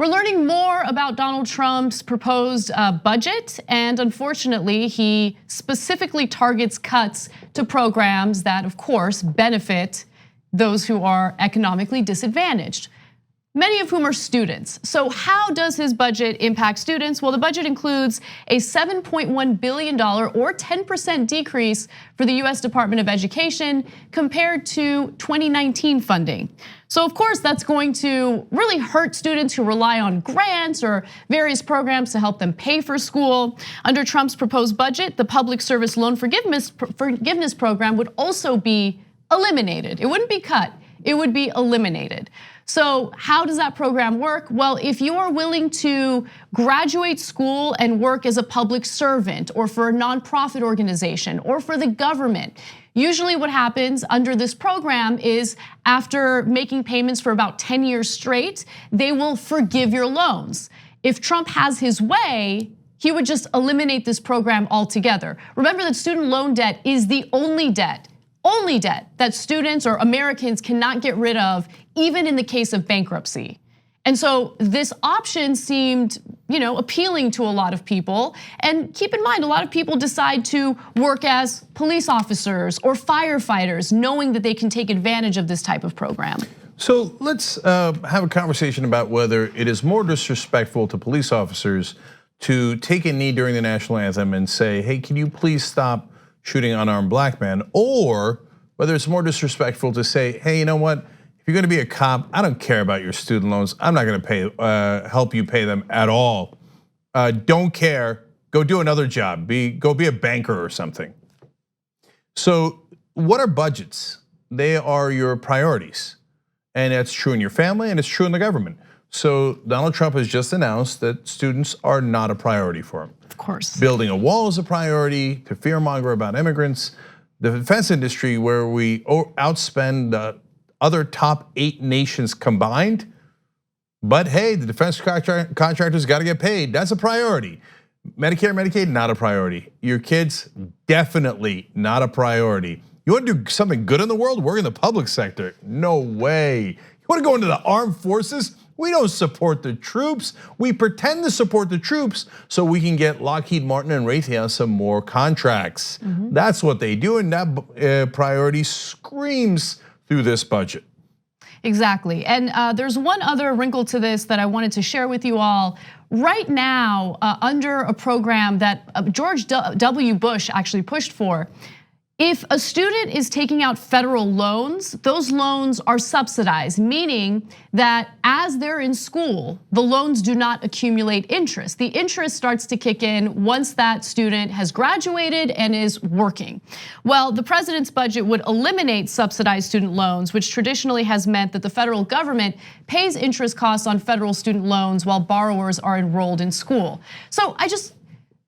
We're learning more about Donald Trump's proposed budget, and unfortunately, he specifically targets cuts to programs that, of course, benefit those who are economically disadvantaged, many of whom are students. So how does his budget impact students? Well, the budget includes a $7.1 billion or 10% decrease for the US Department of Education compared to 2019 funding. So of course, that's going to really hurt students who rely on grants or various programs to help them pay for school. Under Trump's proposed budget, the public service loan forgiveness program would also be eliminated. It wouldn't be cut, it would be eliminated. So how does that program work? Well, if you are willing to graduate school and work as a public servant or for a nonprofit organization or for the government, usually what happens under this program is after making payments for about 10 years straight, they will forgive your loans. If Trump has his way, he would just eliminate this program altogether. Remember that student loan debt is the only debt that students or Americans cannot get rid of, even in the case of bankruptcy. And so this option seemed, appealing to a lot of people. And keep in mind, a lot of people decide to work as police officers or firefighters, knowing that they can take advantage of this type of program. So let's have a conversation about whether it is more disrespectful to police officers to take a knee during the national anthem and say, hey, can you please stop shooting unarmed black men, or whether it's more disrespectful to say, hey, you know what? If you're gonna be a cop, I don't care about your student loans. I'm not gonna help you pay them at all. Don't care, go do another job. Go be a banker or something. So what are budgets? They are your priorities. And that's true in your family and it's true in the government. So Donald Trump has just announced that students are not a priority for him. Of course. Building a wall is a priority, to fearmonger about immigrants. The defense industry, where we outspend the other top 8 nations combined. But hey, the defense contractors gotta get paid, that's a priority. Medicare, Medicaid, not a priority. Your kids, definitely not a priority. You wanna do something good in the world? Work in the public sector, no way. You wanna go into the armed forces? We don't support the troops. We pretend to support the troops so we can get Lockheed Martin and Raytheon some more contracts. That's what they do, and that priority screams through this budget. Exactly, and there's one other wrinkle to this that I wanted to share with you all. Right now, under a program that George W. Bush actually pushed for, if a student is taking out federal loans, those loans are subsidized, meaning that as they're in school, the loans do not accumulate interest. The interest starts to kick in once that student has graduated and is working. Well, the president's budget would eliminate subsidized student loans, which traditionally has meant that the federal government pays interest costs on federal student loans while borrowers are enrolled in school. So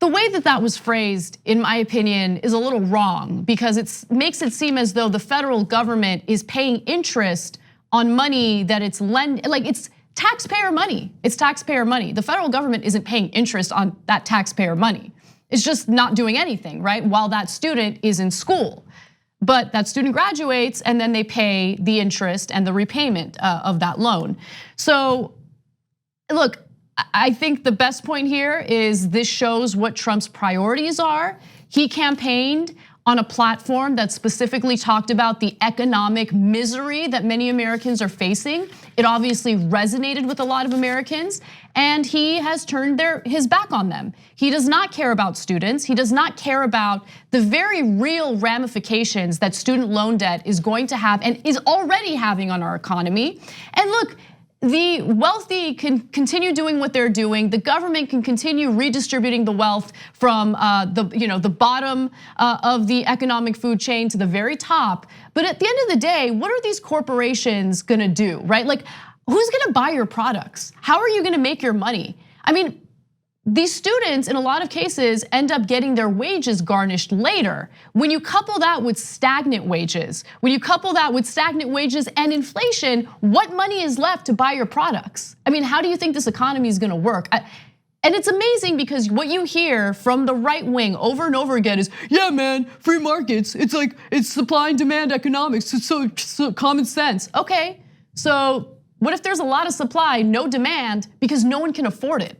the way that that was phrased, in my opinion, is a little wrong because it makes it seem as though the federal government is paying interest on money that it's it's taxpayer money. It's taxpayer money. The federal government isn't paying interest on that taxpayer money. It's just not doing anything, right? While that student is in school. But that student graduates and then they pay the interest and the repayment of that loan. So look, I think the best point here is this shows what Trump's priorities are. He campaigned on a platform that specifically talked about the economic misery that many Americans are facing. It obviously resonated with a lot of Americans, and he has turned his back on them. He does not care about students. He does not care about the very real ramifications that student loan debt is going to have and is already having on our economy. And look, the wealthy can continue doing what they're doing. The government can continue redistributing the wealth from the bottom of the economic food chain to the very top. But at the end of the day, what are these corporations gonna do, right? Like, who's gonna buy your products? How are you gonna make your money? I mean, these students, in a lot of cases, end up getting their wages garnished later. When you couple that with stagnant wages, and inflation, what money is left to buy your products? I mean, how do you think this economy is gonna work? And it's amazing because what you hear from the right wing over and over again is, yeah, man, free markets, it's supply and demand economics, it's so common sense. Okay, so What if there's a lot of supply, no demand, because no one can afford it?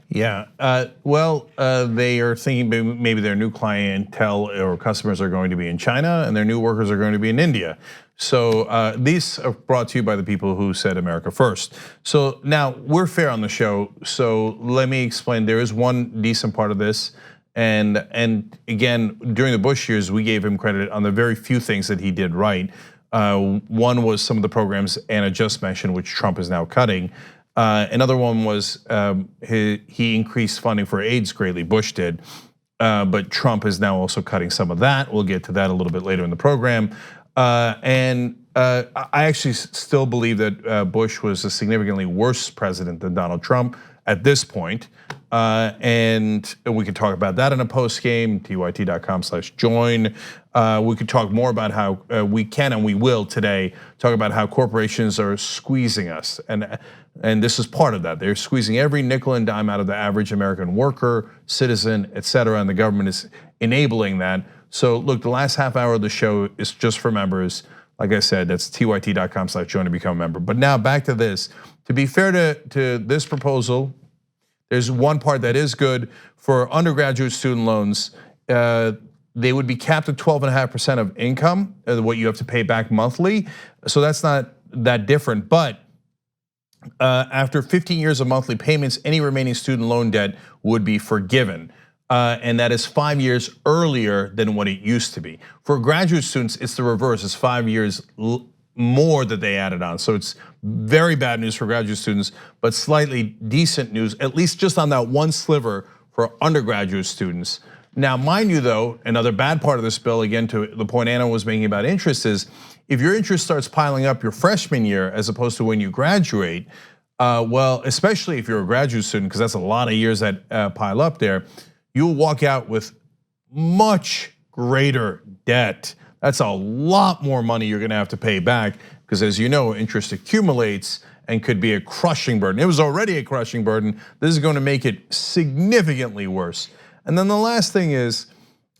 Yeah, they are thinking maybe their new clientele or customers are going to be in China and their new workers are going to be in India. So these are brought to you by the people who said America first. So now we're fair on the show. So let me explain. There is one decent part of this. And again, during the Bush years, we gave him credit on the very few things that he did right. One was some of the programs Anna just mentioned, which Trump is now cutting. Another one was he increased funding for AIDS greatly, Bush did, but Trump is now also cutting some of that. We'll get to that a little bit later in the program. I actually still believe that Bush was a significantly worse president than Donald Trump at this point. And we could talk about that in a post game, tyt.com/join. We could talk more about how we can and we will today talk about how corporations are squeezing us. And this is part of that. They're squeezing every nickel and dime out of the average American worker, citizen, et cetera, and the government is enabling that. So look, the last half hour of the show is just for members. Like I said, that's tyt.com/join to become a member. But now back to this. To be fair to this proposal, there's one part that is good for undergraduate student loans. They would be capped at 12.5% of income, what you have to pay back monthly. So that's not that different, but after 15 years of monthly payments, any remaining student loan debt would be forgiven. And that is 5 years earlier than what it used to be. For graduate students, it's the reverse. It's 5 years more that they added on. So it's very bad news for graduate students, but slightly decent news, at least just on that one sliver for undergraduate students. Now, mind you though, another bad part of this bill, again, to the point Anna was making about interest is, if your interest starts piling up your freshman year as opposed to when you graduate, well, especially if you're a graduate student, because that's a lot of years that pile up there, you'll walk out with much greater debt. That's a lot more money you're gonna have to pay back, because as you know, interest accumulates and could be a crushing burden. It was already a crushing burden. This is gonna make it significantly worse. And then the last thing is,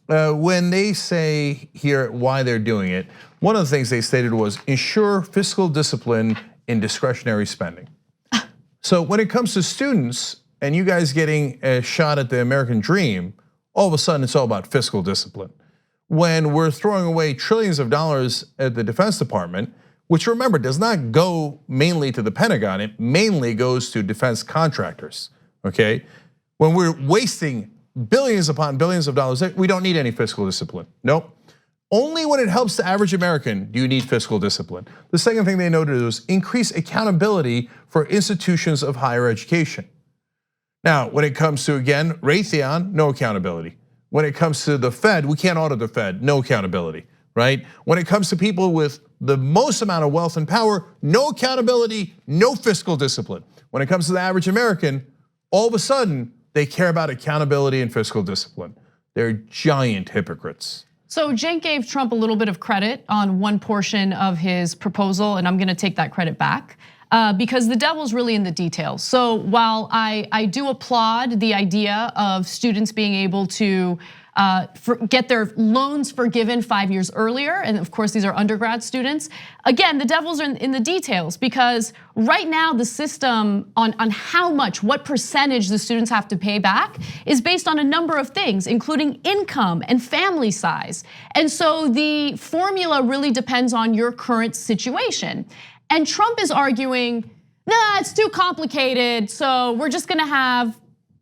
when they say here why they're doing it, one of the things they stated was ensure fiscal discipline in discretionary spending. So when it comes to students and you guys getting a shot at the American dream, all of a sudden it's all about fiscal discipline. When we're throwing away trillions of dollars at the Defense Department, which remember does not go mainly to the Pentagon, it mainly goes to defense contractors, okay? When we're wasting billions upon billions of dollars, we don't need any fiscal discipline, nope. Only when it helps the average American do you need fiscal discipline. The second thing they noted was increase accountability for institutions of higher education. Now, when it comes to, again, Raytheon, no accountability. When it comes to the Fed, we can't audit the Fed, no accountability, right? When it comes to people with the most amount of wealth and power, no accountability, no fiscal discipline. When it comes to the average American, all of a sudden, they care about accountability and fiscal discipline. They're giant hypocrites. So Cenk gave Trump a little bit of credit on one portion of his proposal, and I'm gonna take that credit back. Because the devil's really in the details. So while I do applaud the idea of students being able to get their loans forgiven 5 years earlier, and of course these are undergrad students, again, the devil's in the details, because right now the system on how much, what percentage the students have to pay back is based on a number of things, including income and family size. And so the formula really depends on your current situation. And Trump is arguing, nah, it's too complicated, so we're just gonna have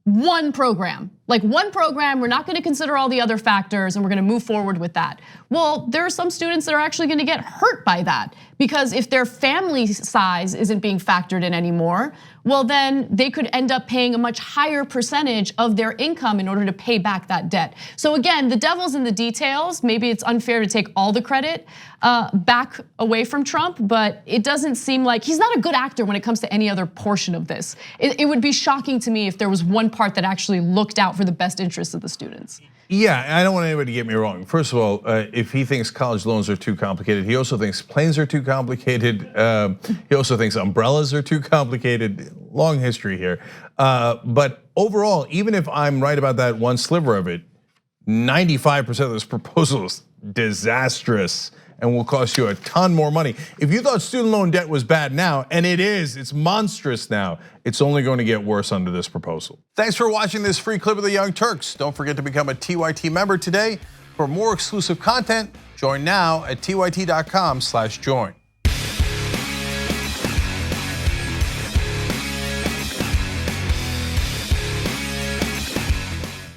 one program. Like one program, we're not gonna consider all the other factors and we're gonna move forward with that. Well, there are some students that are actually gonna get hurt by that, because if their family size isn't being factored in anymore, well then they could end up paying a much higher percentage of their income in order to pay back that debt. So again, the devil's in the details. Maybe it's unfair to take all the credit back away from Trump, but it doesn't seem like he's not a good actor when it comes to any other portion of this. It would be shocking to me if there was one part that actually looked out for the best interests of the students. Yeah, I don't want anybody to get me wrong. First of all, if he thinks college loans are too complicated, he also thinks planes are too complicated. He also thinks umbrellas are too complicated. Long history here. But overall, even if I'm right about that one sliver of it, 95% of this proposal is disastrous. and will cost you a ton more money. If you thought student loan debt was bad now, and it is, it's monstrous now, it's only going to get worse under this proposal. Thanks for watching this free clip of the Young Turks. Don't forget to become a TYT member today. For more exclusive content, join now at tyt.com/join.